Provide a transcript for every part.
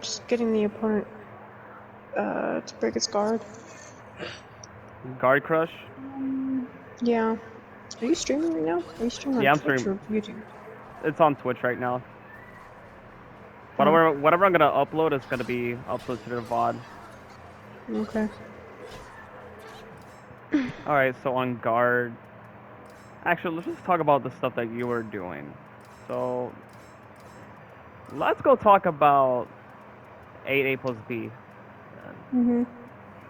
just getting the opponent to break its guard. Guard crush? Yeah. Are you streaming right now? Are you streaming on Yeah, I'm Twitch streaming. or YouTube? It's on Twitch right now. Oh, Whatever I'm gonna upload is gonna be uploaded to the VOD. okay. Alright, so on guard. Actually, let's just talk about the stuff that you were doing. So, let's go talk about 8A plus B. Mhm.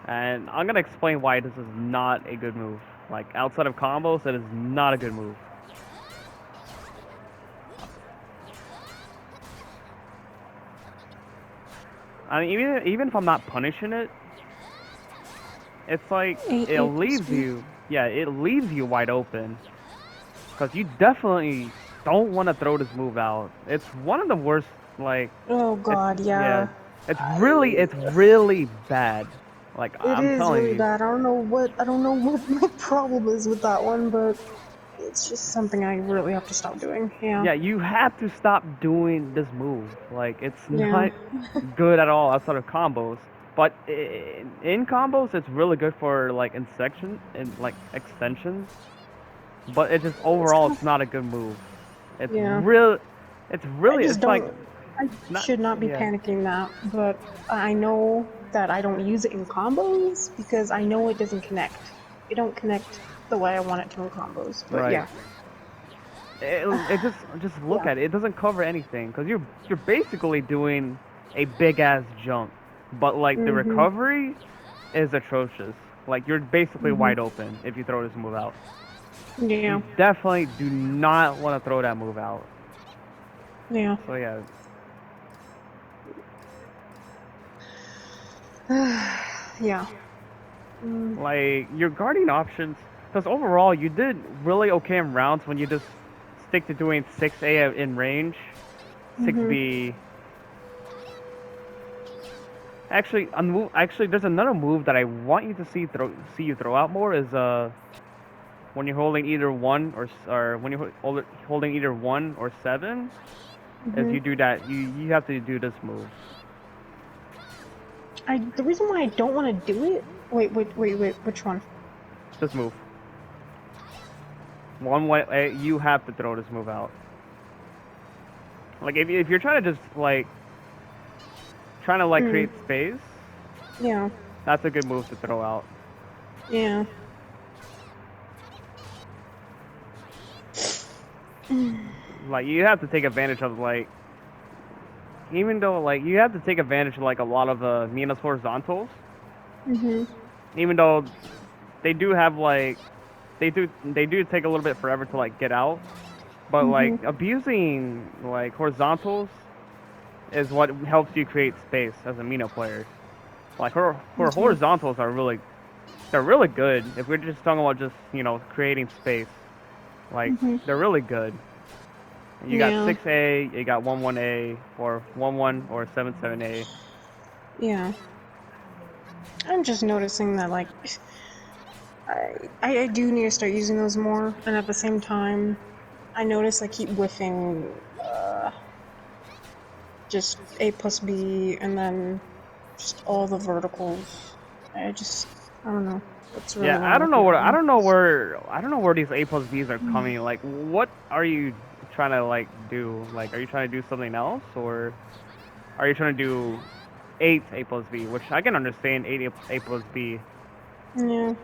And I'm gonna explain why this is not a good move. Like, outside of combos, it is not a good move. I mean, even if I'm not punishing it, it's like, it 8A plus leaves B. you, yeah, it leaves you wide open. Because you definitely don't want to throw this move out. It's one of the worst, like, Oh God, yeah, yeah. it's really bad. Like, It I'm is telling really you. bad. I don't know what my problem is with that one, but it's just something I really have to stop doing. Yeah. Yeah, you have to stop doing this move. Like, it's Yeah. not good at all outside of combos. But in combos, it's really good for, like, like, extensions. But it just, It's overall, kind it's of, not a good move. yeah. It's I really, just it's like, don't. I not, should not be yeah. panicking that, but I know that I don't use it in combos because I know it doesn't connect. It don't connect the way I want it to in combos. But Right. yeah. It just look Yeah. at it. It doesn't cover anything because you're basically doing a big ass jump, but like the Mhm. recovery is atrocious. Like you're basically Mhm. wide open if you throw this move out. Yeah. You definitely do not want to throw that move out. Yeah. So yeah, Yeah. like your guarding options. Because overall, you did really okay in rounds when you just stick to doing 6A in range, Mhm. 6B. Actually, there's another move that I want you to see you throw out more is when you're holding either when you're holding either 1 or 7, is Mhm. you do that you have to do this move. The reason why I don't want to do it. Wait. Which one? This move. One way you have to throw this move out. Like if you're trying to just like Mm. create space, Yeah. that's a good move to throw out. Yeah. Like you have to take advantage of like even though like you have to take advantage of like a lot of Mina's horizontals. Mhm. Even though they do have like they do take a little bit forever to like get out, but like Mhm. abusing like horizontals is what helps you create space as a Mina player. Like her Okay. horizontals are they're really good if we're just talking about just creating space. Like Mhm. they're really good. You got Yeah. 6A, you got 11A, or 11 or 77A. Yeah. I'm just noticing that like I do need to start using those more, and at the same time, I notice I keep whiffing just A plus B and then just all the verticals. I don't know what's really Yeah, wrong with me right now. I don't know where these A plus Bs are coming. Like, what are you trying to like do? Like, are you trying to do something else, or are you trying to do 8 A plus B? Which I can understand 8 A plus B, Yeah.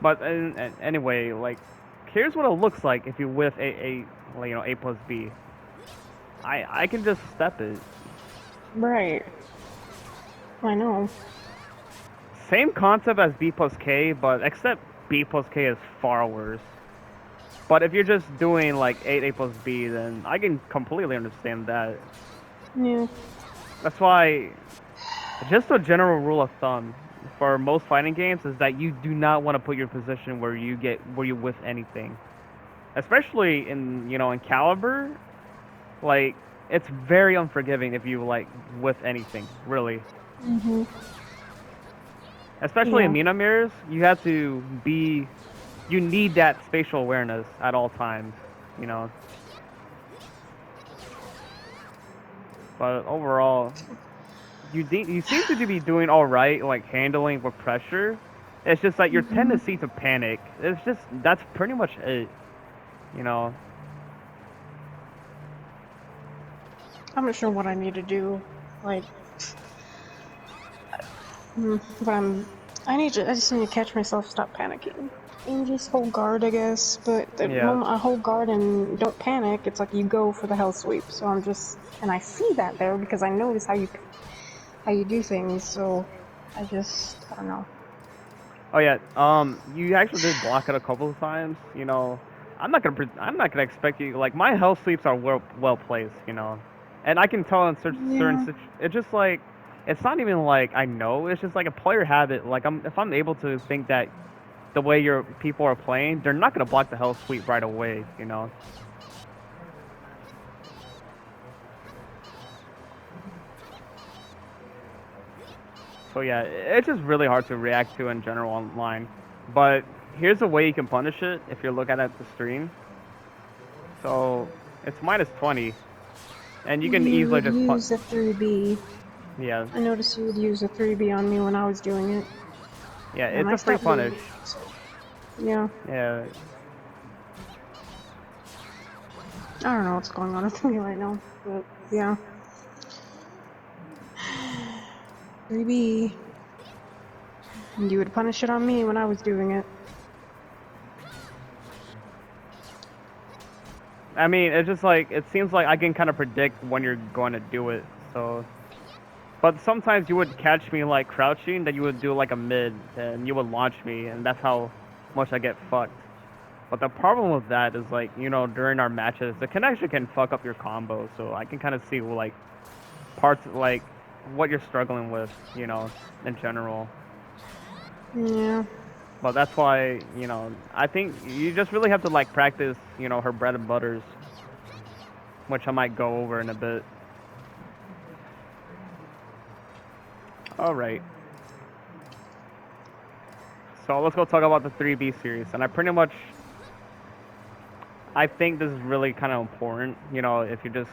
but anyway, like, here's what it looks like if you whiff like, A plus B. I can just step it. Right. I know. Same concept as B plus K, but except B plus K is far worse. But if you're just doing like 8A plus B, then I can completely understand that. Yeah. That's why, just a general rule of thumb for most fighting games is that you do not want to put your position where you whiff anything, especially in Caliber. Like it's very unforgiving if you like whiff anything, really. Mhm. Especially in Yeah. Mina mirrors, you need that spatial awareness at all times. You know. But overall, you seem to be doing all right, like handling with pressure. It's just like your Hmm. tendency to panic. It's just that's pretty much it. You know. I'm not sure what I need to do. Like, but I just need to catch myself, stop panicking, and just hold guard, I guess. But the Yeah. moment I hold guard and don't panic, it's like you go for the hell sweep. So and I see that there because I notice how you do things. So I don't know. Oh yeah. You actually did block it a couple of times. I'm not gonna expect you. Like my health sweeps are well placed. And I can tell in Yeah. It's just like it's not even like I know. It's just like a player habit. Like if I'm able to think that the way your people are playing, they're not gonna block the health sweep right away. So yeah, it's just really hard to react to in general online. But here's a way you can punish it if you're looking at the stream. So it's -20, and you can You easily would just use a 3B. yeah, I noticed you would use a 3B on me when I was doing it, yeah. and It's I a free stopped doing punish. it. So yeah, Yeah, I don't know what's going on with me right now, but yeah, 3B. You would punish it on me when I was doing it. I mean it's just like it seems like I can kind of predict when you're going to do it. So, but sometimes you would catch me like crouching, then you would do like a mid, and you would launch me, and that's how much I get fucked. But the problem with that is like during our matches, the connection can fuck up your combo. So I can kind of see like parts like what you're struggling with, in general. Yeah. But that's why, I think you just really have to like practice, her bread and butters, which I might go over in a bit. All right. So let's go talk about the 3B series. And I think this is really kind of important, if you just,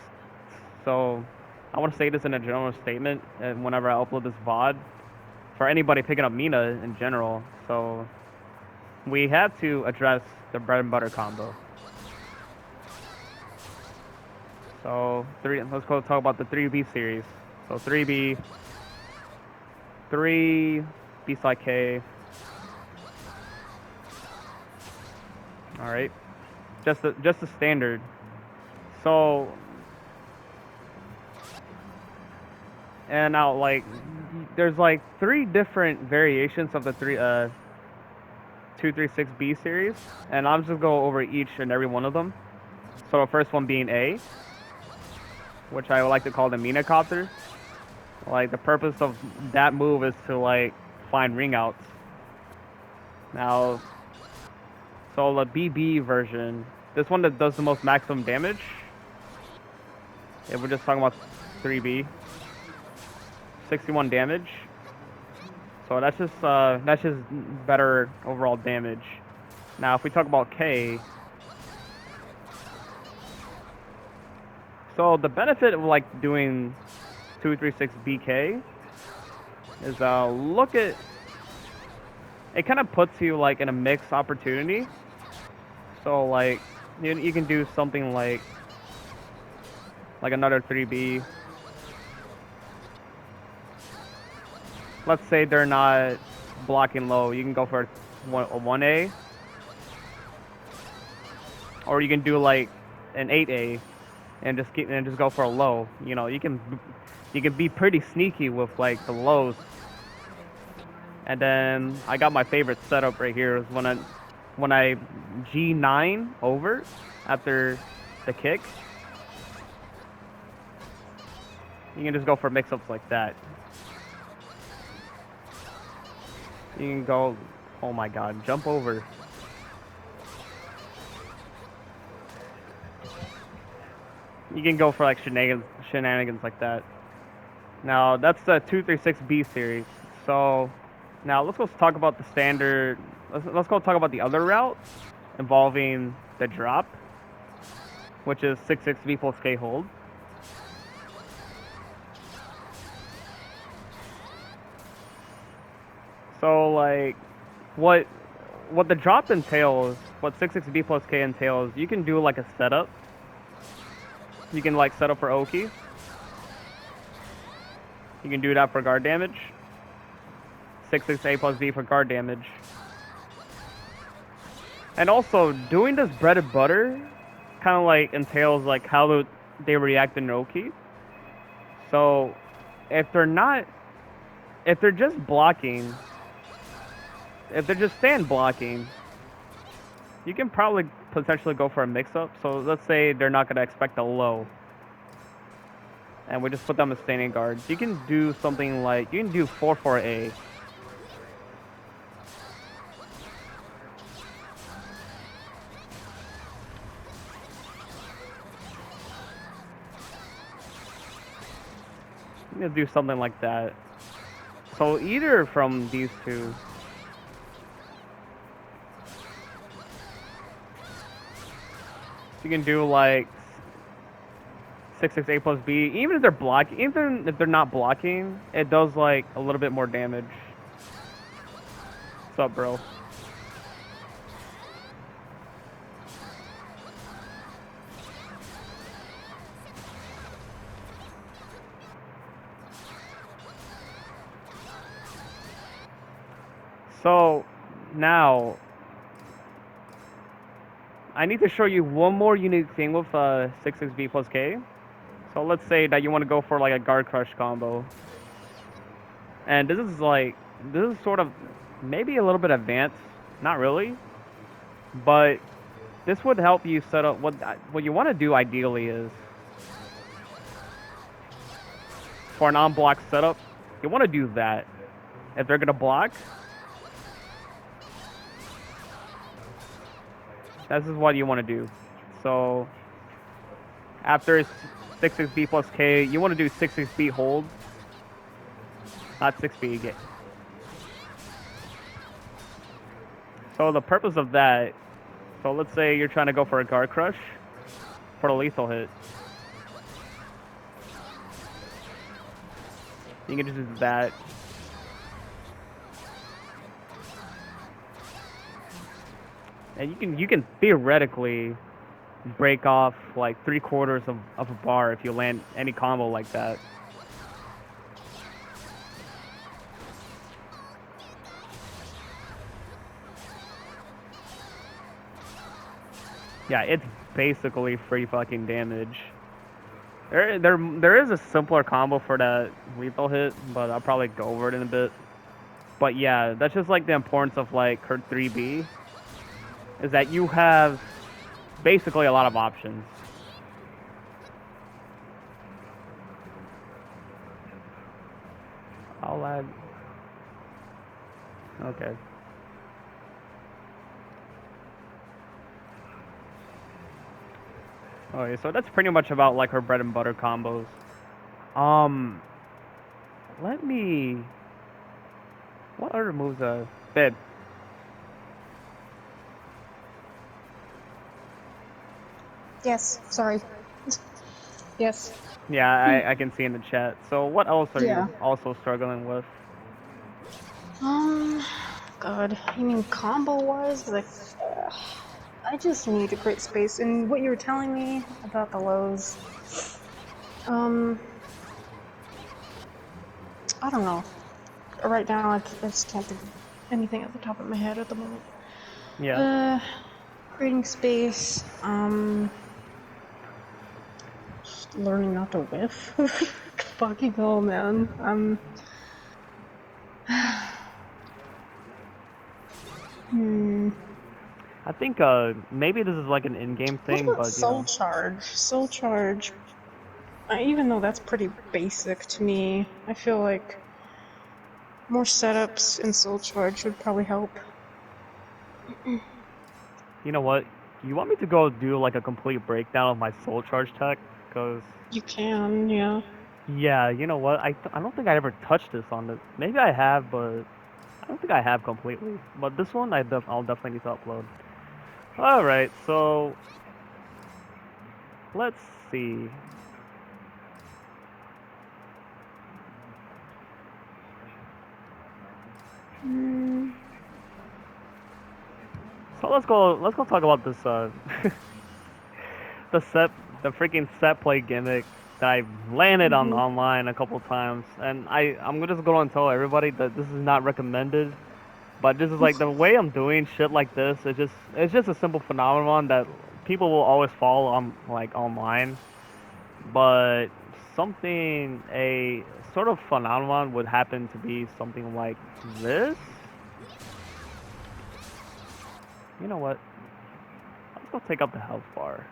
so I want to say this in a general statement whenever I upload this VOD for anybody picking up Mina in general. So we have to address the bread and butter combo. So let's go talk about the 3B series. So 3B, 3 B-side K. All right, just the standard. So and now like there's like three different variations of the 236B series, and I'm just go over each and every one of them. So the first one being A, which I would like to call the Mina copter. Like the purpose of that move is to like find ring outs. Now, so the BB version, this one that does the most maximum damage. If we're just talking about 3B, 61 damage. So that's just better overall damage. Now, if we talk about K, so the benefit of like doing 236 BK is look at it kind of puts you like in a mixed opportunity. So like you can do something like another 3B. Let's say they're not blocking low, you can go for a 1A, or you can do like an 8A and just go for a low. You can be pretty sneaky with like the lows. And then I got my favorite setup right here is when I G9 over after the kick. You can just go for mix-ups like that. You can go, oh my god, jump over. You can go for like shenanigans like that. Now that's the 236B series. So now let's go talk about the standard. Let's go talk about the other route involving the drop, which is 6-6 V plus K hold. So like, what what the drop entails, what 6-6B plus K entails, you can do like a setup. You can like set up for Oki. You can do that for guard damage. 6-6A plus B for guard damage. And also, doing this bread and butter kind of like entails like how they react in Oki. So, if they're not, if they're just blocking, if they're just stand blocking, you can probably potentially go for a mix-up. So let's say they're not going to expect a low, and we just put them as standing guards. You can do something like, you can do 4-4A. You can do something like that. So either from these two, you can do like 6-6A plus B. Even if they're blocking, even if they're not blocking, it does like a little bit more damage. What's up, bro? So now I need to show you one more unique thing with 6-6B plus K. So let's say that you want to go for like a guard crush combo, and this is sort of maybe a little bit advanced, not really, but this would help you set up what you want to do ideally is for an on-block setup. You want to do that. If they're gonna block, this is what you want to do. So after 6-6B plus K, you want to do 6-6B hold, not 6B. So the purpose of that, so let's say you're trying to go for a guard crush for the lethal hit. You can just do that. And you can theoretically break off like 3/4 of a bar if you land any combo like that. Yeah, it's basically free fucking damage. There is a simpler combo for that lethal hit, but I'll probably go over it in a bit. But yeah, that's just like the importance of like her 3B, is that you have basically a lot of options. I'll add. Okay. Okay, so that's pretty much about like her bread and butter combos. Um, let me. What other moves? Babe. Yes, sorry. Yes. Yeah, I can see in the chat. So what else are Yeah. you also struggling with? Um, God, you mean combo-wise? Like, I just need to create space. And what you were telling me about the lows, I don't know. Right now, I just can't think of anything at the top of my head at the moment. Yeah. Creating space, just learning not to whiff. Fucking hell, man. I think maybe this is like an in-game What thing, about but you Soul know. Charge? Soul Charge, even though that's pretty basic to me, I feel like more setups in Soul Charge would probably help. You know what? You want me to go do like a complete breakdown of my soul charge tech? Cause You can, yeah. yeah, you know what? I don't think I ever touched this on this. Maybe I have, but I don't think I have completely. But this one I'll definitely need to upload. All right, so let's see. Mm. So let's go talk about this the set the freaking set play gimmick that I landed on Mhm. online a couple times, and I'm just going to tell everybody that this is not recommended. But this is like the way I'm doing shit like this. It's just a simple phenomenon that people will always follow on like online. But something a sort of phenomenon would happen to be something like this. You know what? Let's go take up the health bar.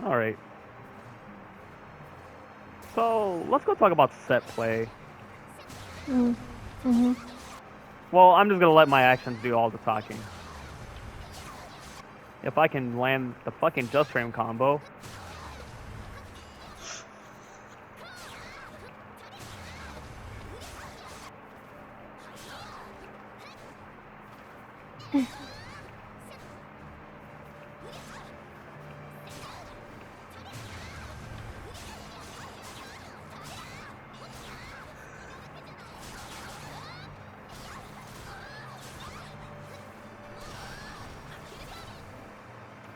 All right. So let's go talk about set play. Mm. Mhm. Well, I'm just gonna let my actions do all the talking. If I can land the fucking just frame combo.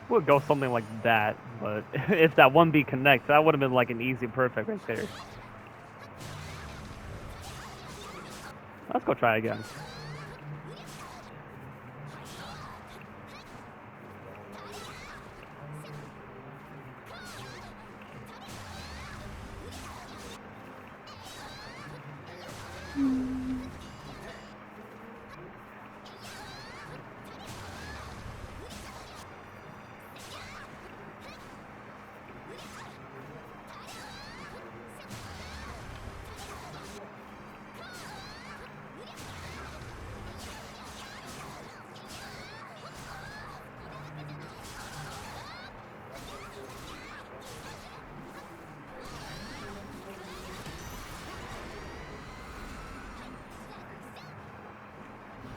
Would go something like that, but if that 1B connects, that would have been like an easy perfect right there. Let's go try again. Mm.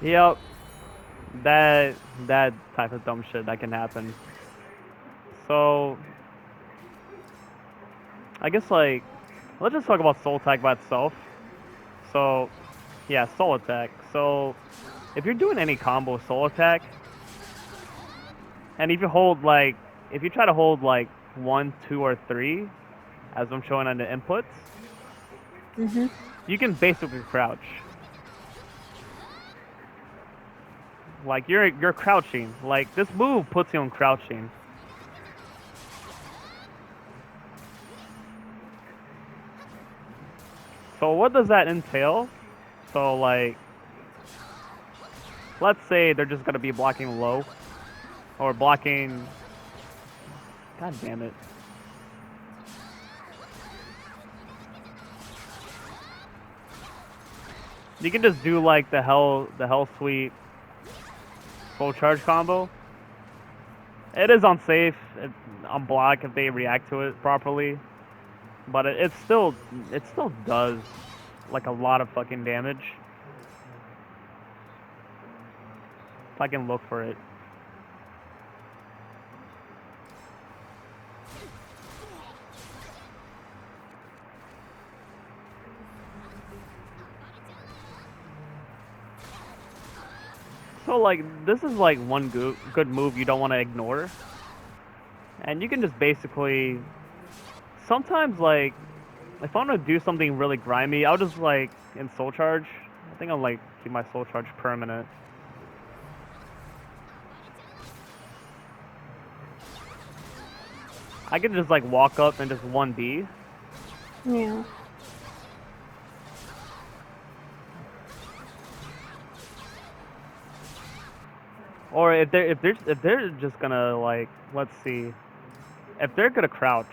Yep, that that type of dumb shit that can happen. So I guess like let's just talk about soul attack by itself. So yeah, soul attack. So if you're doing any combo soul attack, and if you try to hold like 1, 2, or 3, as I'm showing on the inputs, Mhm. you can basically crouch. Like you're crouching. Like this move puts you on crouching. So what does that entail? So like let's say they're just gonna be blocking low or blocking. God damn it! You can just do like the hell sweep full charge combo. It is unsafe on block if they react to it properly, but it still does like a lot of fucking damage. If I can look for it. So like this is like one good move you don't want to ignore, and you can just basically sometimes like if I want to do something really grimy, I'll just like in soul charge. I think I'll like keep my soul charge permanent. I can just like walk up and just 1B. Yeah. Or if they're just gonna like let's see if they're gonna crouch,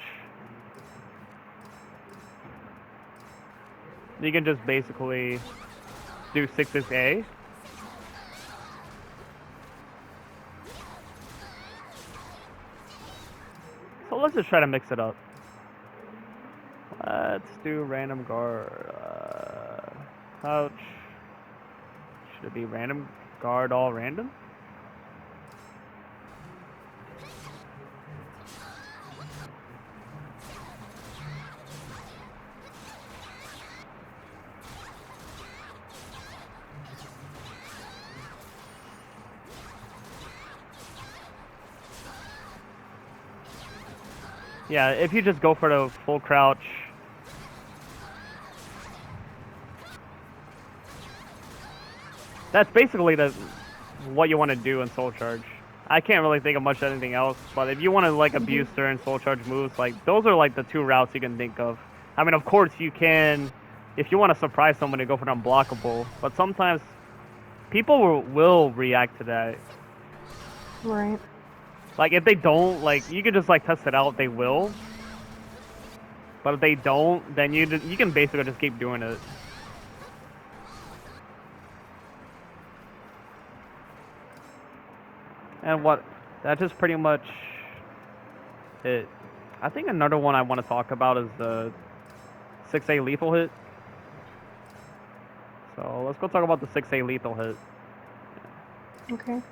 you can just basically do 6A. So let's just try to mix it up. Let's do random guard. Crouch. Should it be random guard all random? Yeah, if you just go for the full crouch. That's basically what you want to do in Soul Charge. I can't really think of much of anything else, but if you want to like abuse certain Soul Charge moves, like those are like the two routes you can think of. I mean, of course you can, if you want to surprise someone, to go for the unblockable, but sometimes people will react to that. Right. Like if they don't, like you can just like test it out, they will. But if they don't, then you can basically just keep doing it. And what? That's just pretty much it. I think another one I want to talk about is the 6A lethal hit. So let's go talk about the 6A lethal hit. Okay.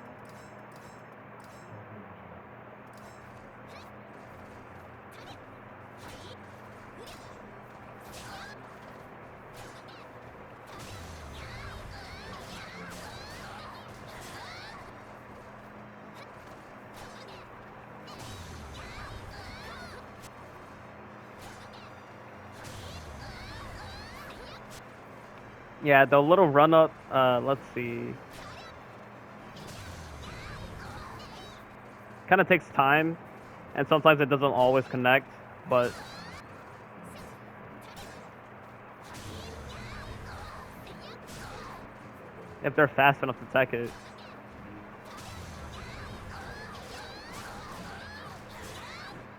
Yeah, the little run up. Let's see. Kind of takes time, and sometimes it doesn't always connect. But if they're fast enough to tech it.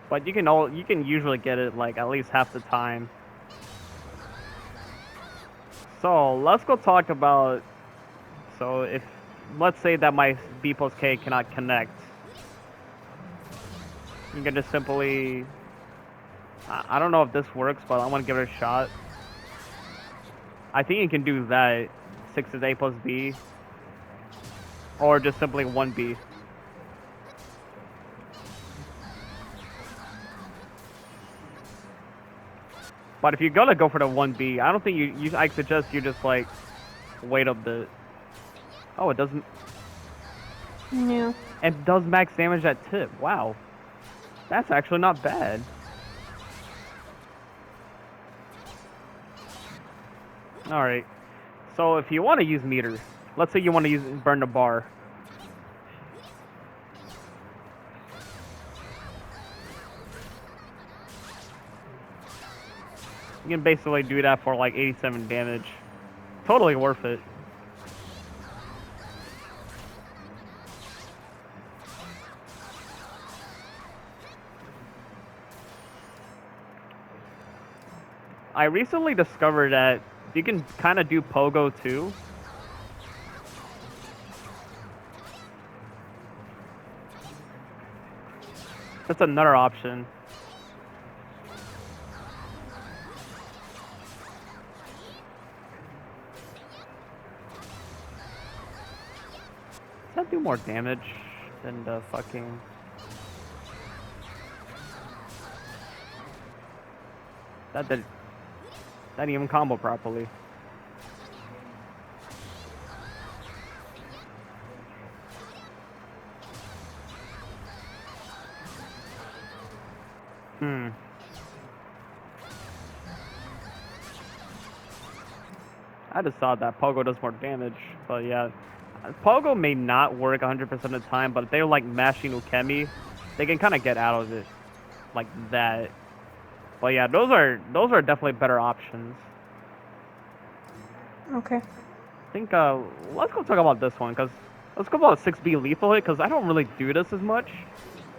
But you can usually get it like at least half the time. So let's go talk about. So if let's say that my B plus K cannot connect, you can just simply. I don't know if this works, but I'm gonna give it a shot. I think you can do that. 6 is A plus B, or just simply 1B. But if you're gonna go for the 1B, I don't think I suggest you just like wait up the. Oh, it doesn't. Yeah. It does max damage at tip. Wow, that's actually not bad. All right. So if you want to use meter, let's say you want to use burn the bar. You can basically do that for like 87 damage. Totally worth it. I recently discovered that you can kind of do pogo too. That's another option. Does that do more damage than the fucking... That didn't even combo properly. I just saw that Pogo does more damage, but yeah. Pogo may not work 100% of the time, but if they're like mashing Ukemi, they can kind of get out of it like that. But yeah, those are definitely better options. Okay. I think let's go talk about this one, cause let's go about 6B lethal hit, cause I don't really do this as much,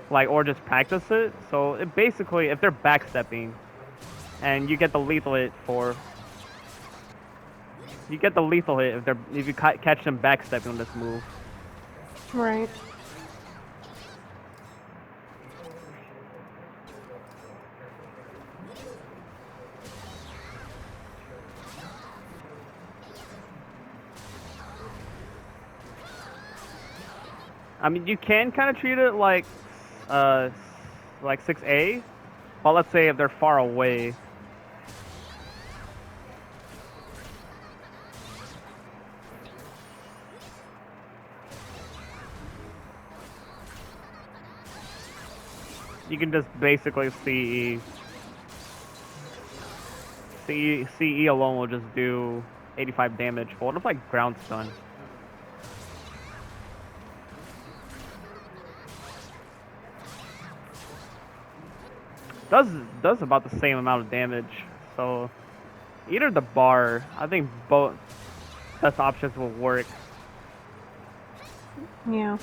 like or just practice it. So it basically, if they're backstepping, and you get the lethal hit for, you get the lethal hit if you catch them backstepping on this move. Right. I mean, you can kind of treat it like 6A, but let's say if they're far away. You can just basically CE alone will just do 85 damage. But what if like ground stun? Does does about the same amount of damage. So either the bar, I think both best options will work. Yeah.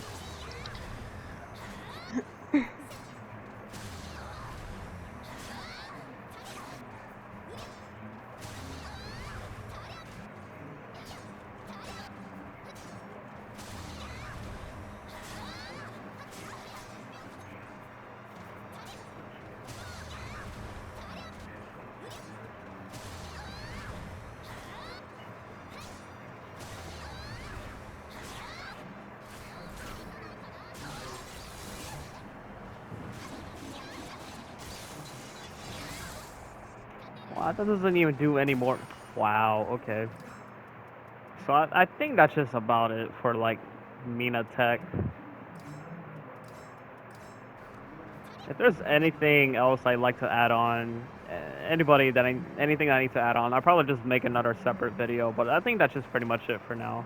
Wow, that doesn't even do any more. Wow, okay. So I think that's just about it for like Mina Tech. If there's anything else I'd like to add on, anything I need to add on, I'll probably just make another separate video. But I think that's just pretty much it for now.